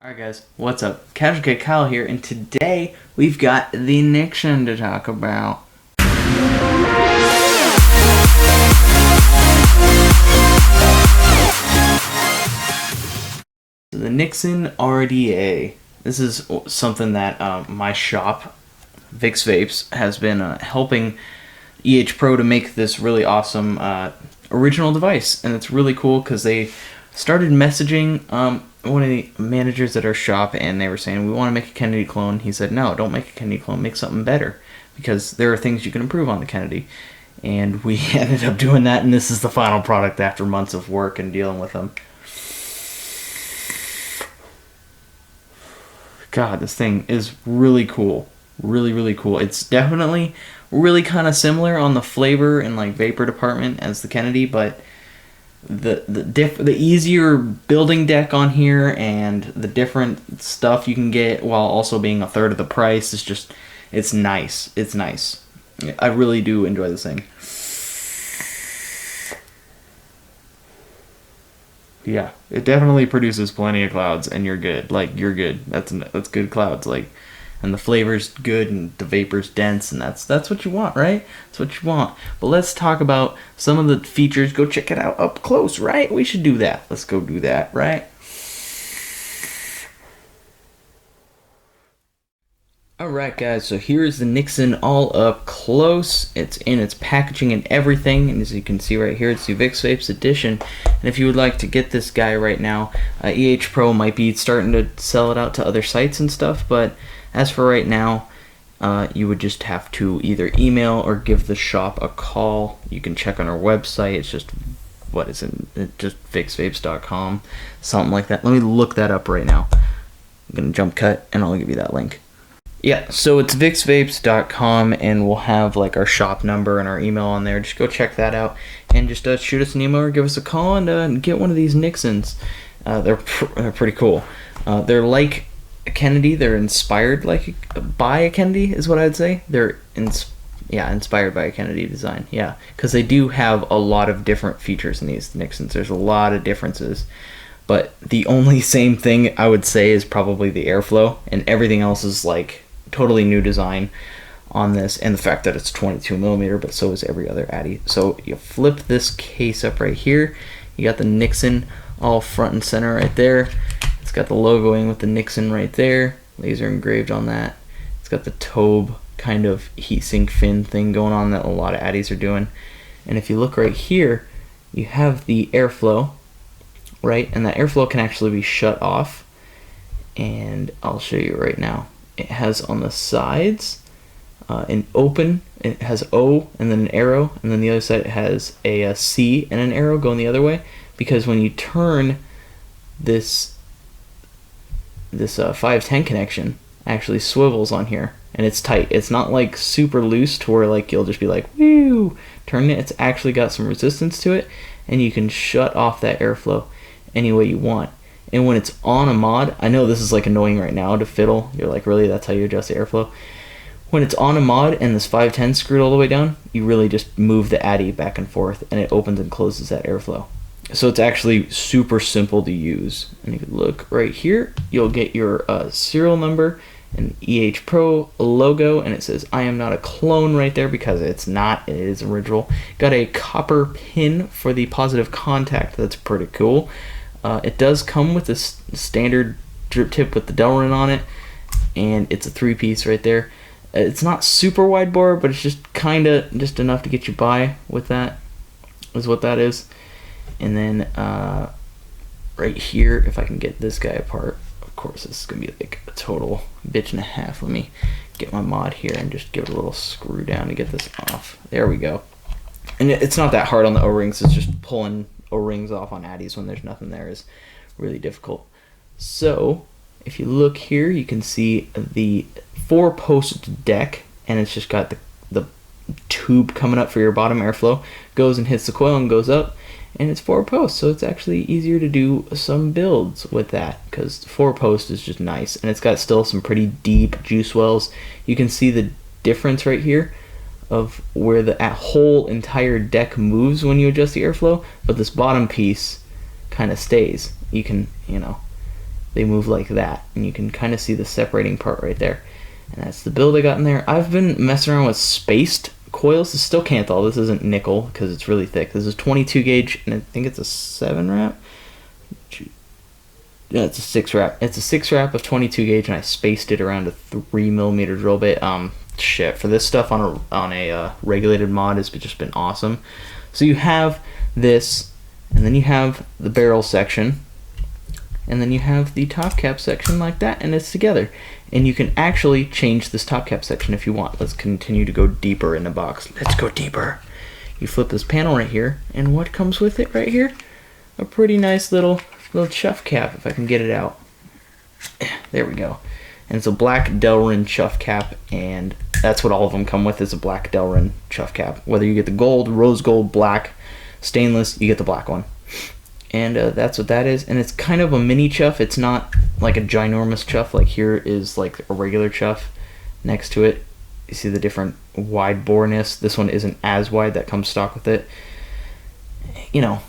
Alright guys, what's up? Casual Kid Kyle here, and today we've got the NIXON to talk about. So the NIXON RDA. This is something that my shop, Vic's Vapes, has been helping EHPRO to make this really awesome original device, and it's really cool because they started messaging one of the managers at our shop, and they were saying, we want to make a Kennedy clone. He said, no, don't make a Kennedy clone, make something better, because there are things you can improve on the Kennedy. And we ended up doing that, and this is the final product after months of work and dealing with them. God, this thing is really cool. Really cool. It's definitely really kind of similar on the flavor and like vapor department as the Kennedy, but the easier building deck on here and the different stuff you can get while also being a third of the price is just, it's nice. It's nice. I really do enjoy this thing. Yeah, it definitely produces plenty of clouds, and you're good. Like, you're good. That's good clouds. Like, and the flavor's good, and the vapor's dense, and that's what you want, right? That's what you want. But let's talk about some of the features. Go check it out up close, right? We should do that. Let's go do that, right? Alright guys, so here's the NIXON all up close. It's in its packaging and everything, and as you can see right here, it's the Vic's Vapes edition. And if you would like to get this guy right now, EHPRO might be starting to sell it out to other sites and stuff, but as for right now, you would just have to either email or give the shop a call. You can check on our website. It's just, what is it? It's just vicsvapes.com, something like that. Let me look that up right now. I'm going to jump cut, and I'll give you that link. Yeah, so it's vicsvapes.com, and we'll have like our shop number and our email on there. Just go check that out, and just shoot us an email or give us a call and get one of these NIXONs. They're pretty cool. They're like a Kennedy. They're inspired by a Kennedy is what I'd say. They're inspired by a Kennedy design. Yeah, because they do have a lot of different features in these NIXONs. There's a lot of differences. But the only same thing I would say is probably the airflow, and everything else is like totally new design on this, and the fact that it's 22mm, but so is every other Addy. So you flip this case up right here, you got the NIXON all front and center right there. It's got the logoing with the NIXON right there, laser engraved on that. It's got the Tobe kind of heatsink fin thing going on that a lot of Addies are doing. And if you look right here, you have the airflow, right? And that airflow can actually be shut off, and I'll show you right now. It has on the sides an open, it has O and then an arrow, and then the other side it has a C and an arrow going the other way, because when you turn this 510 connection, actually swivels on here, and it's tight. It's not like super loose to where like you'll just be like, woo, turn it. It's actually got some resistance to it, and you can shut off that airflow any way you want. And when it's on a mod, I know this is like annoying right now to fiddle. You're like, really, that's how you adjust the airflow? When it's on a mod and this 510 screwed all the way down, you really just move the Addy back and forth, and it opens and closes that airflow. So it's actually super simple to use. And if you look right here, you'll get your serial number and EHPRO logo, and it says I am not a clone right there, because it's not, it is original. Got a copper pin for the positive contact. That's pretty cool. It does come with a standard drip tip with the Delrin on it, and it's a 3-piece right there. It's not super wide bore, but it's just kind of just enough to get you by with that, is what that is. And then right here, if I can get this guy apart, of course this is going to be like a total bitch and a half. Let me get my mod here and just give it a little screw down to get this off. There we go. And it's not that hard on the O-rings, it's just pulling O-rings off on Addies when there's nothing there is really difficult. So if you look here, you can see the 4-post deck, and it's just got the tube coming up for your bottom airflow, goes and hits the coil and goes up, and it's 4-post, so it's actually easier to do some builds with that, because 4-post is just nice, and it's got still some pretty deep juice wells. You can see the difference right here of where the whole entire deck moves when you adjust the airflow, but this bottom piece kind of stays. You can, they move like that, and you can kind of see the separating part right there. And that's the build I got in there. I've been messing around with spaced coils. This is still Kanthal. This isn't nickel because it's really thick. This is 22 gauge, and I think it's a 7 wrap. Yeah, it's a 6 wrap. It's a 6 wrap of 22 gauge, and I spaced it around a 3mm drill bit. Shit, for this stuff on a regulated mod has just been awesome. So you have this, and then you have the barrel section, and then you have the top cap section like that, and it's together. And you can actually change this top cap section if you want. Let's continue to go deeper in the box. Let's go deeper. You flip this panel right here, and what comes with it right here? A pretty nice little chuff cap, if I can get it out. There we go. And it's a black Delrin chuff cap, and that's what all of them come with, is a black Delrin chuff cap. Whether you get the gold, rose gold, black, stainless, you get the black one. And that's what that is. And it's kind of a mini chuff. It's not like a ginormous chuff. Like here is like a regular chuff next to it. You see the different wide boreness. This one isn't as wide. That comes stock with it. You know,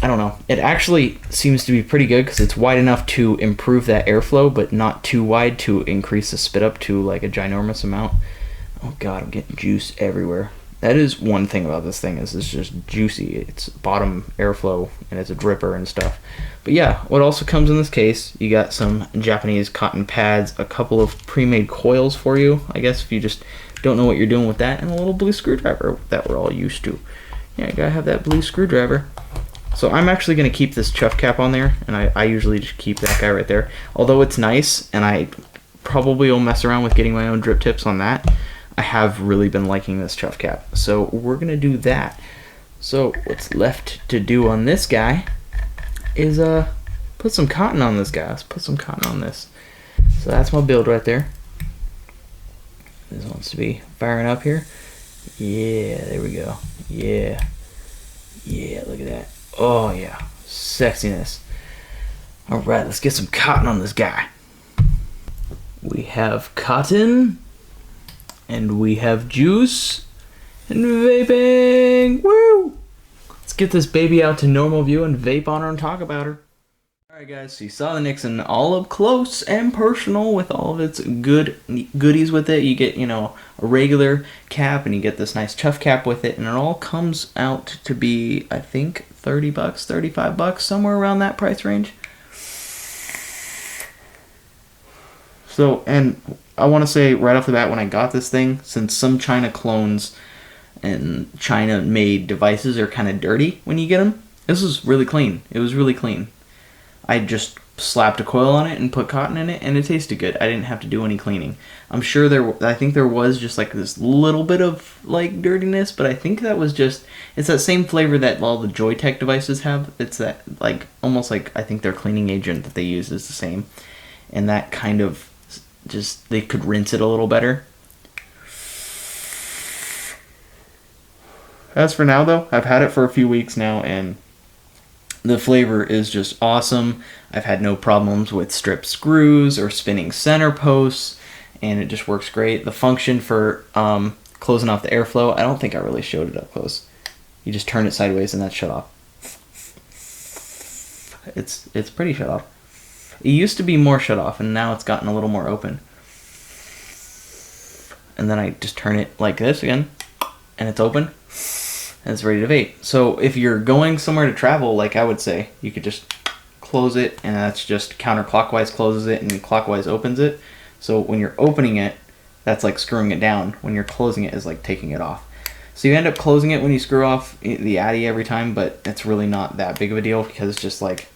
I don't know. It actually seems to be pretty good because it's wide enough to improve that airflow, but not too wide to increase the spit up to like a ginormous amount. Oh god, I'm getting juice everywhere. That is one thing about this thing, is it's just juicy. It's bottom airflow, and it's a dripper and stuff. But yeah, what also comes in this case, you got some Japanese cotton pads, a couple of pre-made coils for you, I guess, if you just don't know what you're doing with that, and a little blue screwdriver that we're all used to. Yeah, you gotta have that blue screwdriver. So I'm actually going to keep this chuff cap on there, and I usually just keep that guy right there. Although it's nice, and I probably will mess around with getting my own drip tips on that, I have really been liking this chuff cap. So we're going to do that. So what's left to do on this guy is put some cotton on this guy. Let's put some cotton on this. So that's my build right there. This wants to be firing up here. Yeah, there we go. Yeah. Yeah, look at that. Oh yeah, sexiness. Alright, let's get some cotton on this guy. We have cotton, and we have juice, and vaping. Woo! Let's get this baby out to normal view and vape on her and talk about her. Alright guys, so you saw the NIXON all up close and personal with all of its goodies with it. You get, you know, a regular cap, and you get this nice chuff cap with it, and it all comes out to be, I think, 30 bucks, 35 bucks, somewhere around that price range. So, and I want to say right off the bat, when I got this thing, since some China clones and China made devices are kind of dirty when you get them, this was really clean. It was really clean. I just slapped a coil on it and put cotton in it, and it tasted good. I didn't have to do any cleaning. I'm sure I think there was just like this little bit of like dirtiness, but I think that was just, it's that same flavor that all the Joytech devices have. It's that like, almost like, I think their cleaning agent that they use is the same. And that kind of just, they could rinse it a little better. As for now though, I've had it for a few weeks now, and the flavor is just awesome. I've had no problems with stripped screws or spinning center posts, and it just works great. The function for closing off the airflow, I don't think I really showed it up close. You just turn it sideways and that's shut off. It's pretty shut off. It used to be more shut off, and now it's gotten a little more open. And then I just turn it like this again, and it's open. And it's ready to vape. So if you're going somewhere to travel, like I would say, you could just close it, and that's just counterclockwise closes it and clockwise opens it. So when you're opening it, that's like screwing it down. When you're closing it is like taking it off. So you end up closing it when you screw off the Addy every time, but it's really not that big of a deal because it's just like,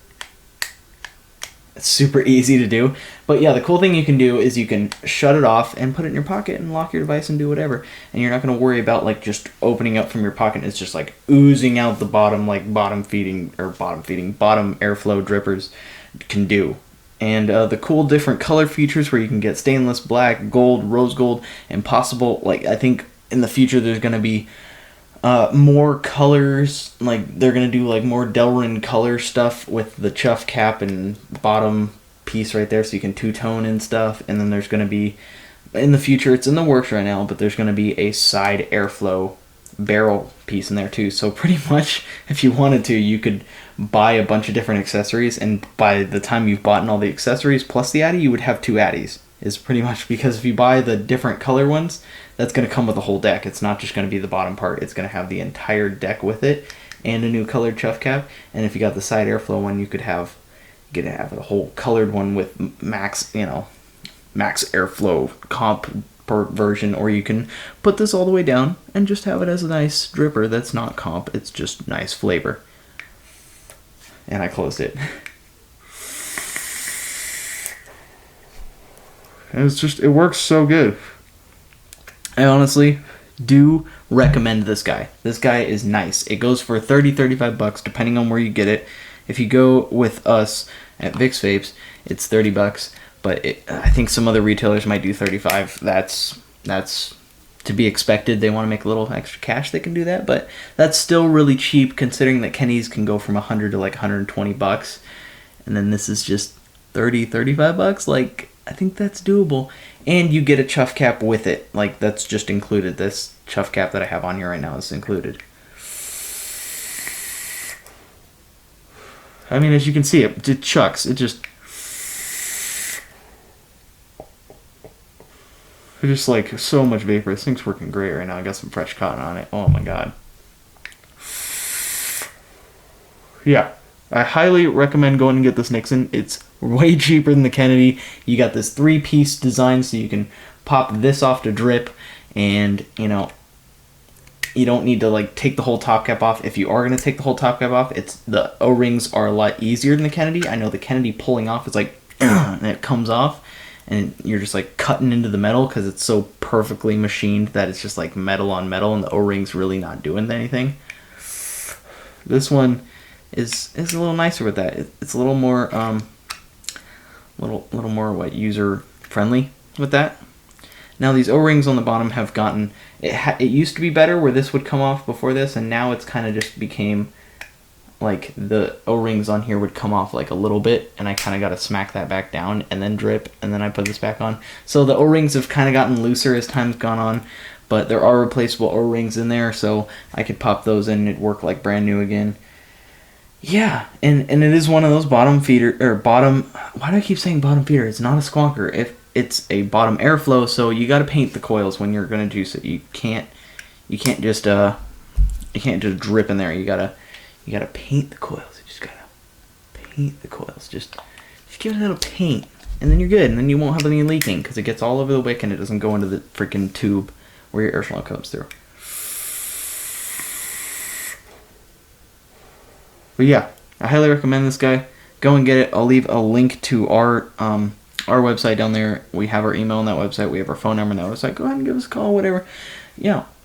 it's super easy to do. But yeah, the cool thing you can do is you can shut it off and put it in your pocket and lock your device and do whatever. And you're not going to worry about like just opening up from your pocket. It's just like oozing out the bottom, like bottom airflow drippers can do. And the cool different color features where you can get stainless, black, gold, rose gold, and possible, like I think in the future there's going to be more colors, like they're gonna do like more Delrin color stuff with the chuff cap and bottom piece right there, so you can two-tone and stuff. And then there's gonna be, in the future, it's in the works right now, but there's gonna be a side airflow barrel piece in there too. So pretty much, if you wanted to, you could buy a bunch of different accessories, and by the time you've bought all the accessories plus the Addy, you would have 2 Addies. Is pretty much, because if you buy the different color ones, that's going to come with the whole deck. It's not just going to be the bottom part. It's going to have the entire deck with it and a new colored chuff cap. And if you got the side airflow one, you could have a whole colored one with max, max airflow comp per version, or you can put this all the way down and just have it as a nice dripper that's not comp. It's just nice flavor. And I closed it. And it works so good. I honestly do recommend this guy. This guy is nice. It goes for $30-$35 depending on where you get it. If you go with us at Vicks Vapes, it's $30, but I think some other retailers might do $35. That's to be expected. They want to make a little extra cash, they can do that, but that's still really cheap considering that Kenny's can go from $100 to like $120, and then this is just $30-$35. Like, I think that's doable. And you get a chuff cap with it. Like, that's just included. This chuff cap that I have on here right now is included. I mean, as you can see, it chucks. It's just like so much vapor. This thing's working great right now. I got some fresh cotton on it. Oh my god. Yeah. I highly recommend going and get this NIXON. It's way cheaper than the Kennedy. You got this 3-piece design, so you can pop this off to drip, and you don't need to like take the whole top cap off. If you are going to take the whole top cap off, the O-rings are a lot easier than the Kennedy. I know the Kennedy pulling off is like and it comes off, and you're just like cutting into the metal because it's so perfectly machined that it's just like metal on metal, and the O-ring's really not doing anything. This one is a little nicer with that. It's a little more little more user friendly with that. Now these O-rings on the bottom have gotten it used to be better where this would come off before this, and now it's kind of just became like the O-rings on here would come off like a little bit, and I kind of got to smack that back down and then drip, and then I put this back on. So the O-rings have kind of gotten looser as time's gone on, but there are replaceable O-rings in there, so I could pop those in and it'd work like brand new again. Yeah, and it is one of those bottom feeder, or bottom, why do I keep saying bottom feeder? It's not a squonker. If it's a bottom airflow, so you got to paint the coils when you're going to juice it. You can't just drip in there. You gotta paint the coils. You just gotta paint the coils. Just give it a little paint, and then you're good. And then you won't have any leaking because it gets all over the wick and it doesn't go into the freaking tube where your airflow comes through. But yeah, I highly recommend this guy. Go and get it. I'll leave a link to our website down there. We have our email on that website. We have our phone number on that website. Go ahead and give us a call, whatever.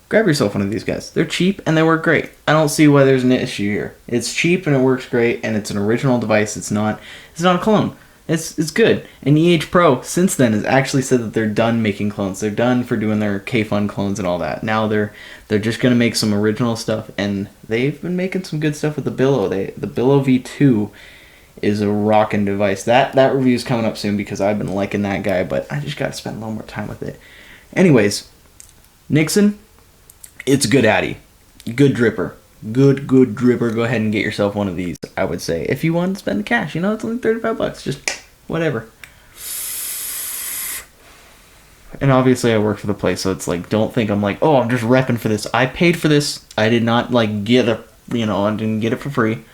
Grab yourself one of these guys. They're cheap and they work great. I don't see why there's an issue here. It's cheap and it works great, and it's an original device. It's not a clone. It's good. And EHPRO since then has actually said that they're done making clones. They're done for doing their K-Fun clones and all that. Now they're just gonna make some original stuff, and they've been making some good stuff with the Billow. The Billow V2 is a rockin' device. That review is coming up soon because I've been liking that guy, but I just gotta spend a little more time with it. Anyways, NIXON, it's a good Addy, good dripper. Good dripper. Go ahead and get yourself one of these, I would say. If you want to spend the cash, it's only $35. Just whatever. And obviously I work for the place, so it's like, don't think I'm like, oh, I'm just repping for this. I paid for this. I did not like get I didn't get it for free.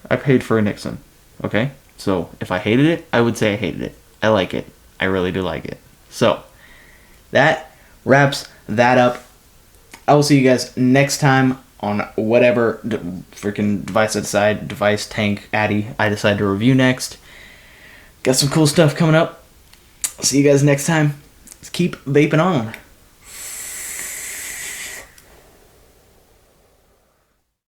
I paid for a NIXON. Okay? So if I hated it, I would say I hated it. I like it. I really do like it. So that wraps that up. I will see you guys next time on whatever freaking device, tank, Addy I decide to review next. Got some cool stuff coming up. See you guys next time. Let's keep vaping on.